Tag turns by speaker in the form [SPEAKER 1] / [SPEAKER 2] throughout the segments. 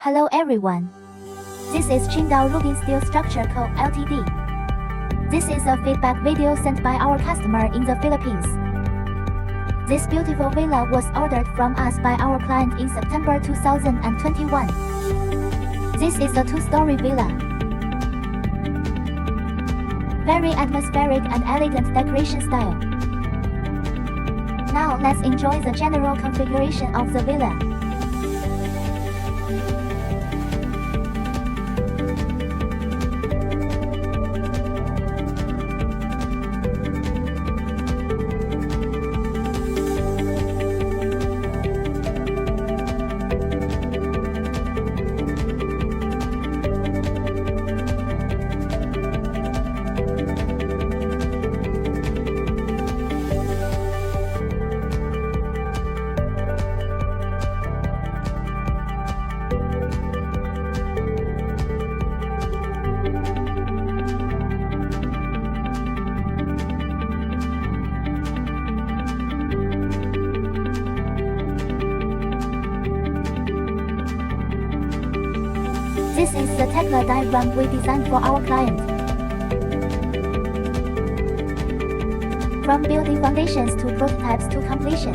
[SPEAKER 1] Hello everyone. This is Qingdao Rubin Steel Structure Co. Ltd. This is a feedback video sent by our customer in the Philippines. This beautiful villa was ordered from us by our client in September 2021. This is a two-story villa. Very atmospheric and elegant decoration style. Now let's enjoy the general configuration of the villa. This is the technical diagram we designed for our client. From building foundations to prototypes to completion.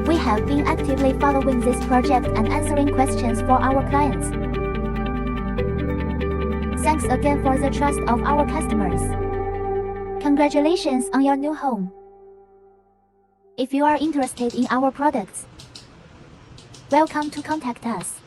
[SPEAKER 1] We have been actively following this project and answering questions for our clients. Thanks again for the trust of our customers. Congratulations on your new home. If you are interested in our products, welcome to contact us.